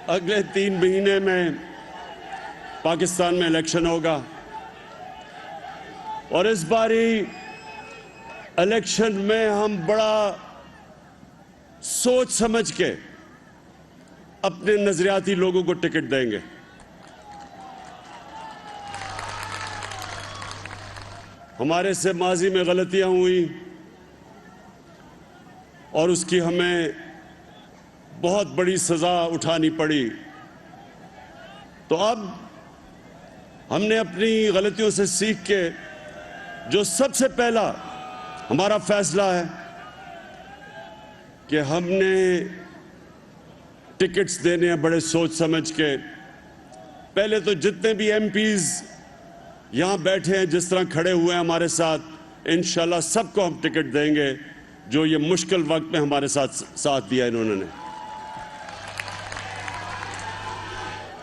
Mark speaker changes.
Speaker 1: अगले 3 महीने में पाकिस्तान में इलेक्शन होगा और इस बारी इलेक्शन में हम बड़ा सोच समझ के अपने नजरियाती लोगों को टिकट देंगे। हमारे से माजी में गलतियां हुई और उसकी हमें बहुत बड़ी सजा उठानी पड़ी, तो अब हमने अपनी गलतियों से सीख के जो सबसे पहला हमारा फैसला है कि हमने टिकट्स देने हैं बड़े सोच समझ के। पहले तो जितने भी एमपीज यहां बैठे हैं, जिस तरह खड़े हुए हैं हमारे साथ, इंशाल्लाह सबको हम टिकट देंगे जो ये मुश्किल वक्त में हमारे साथ दिया इन्होंने।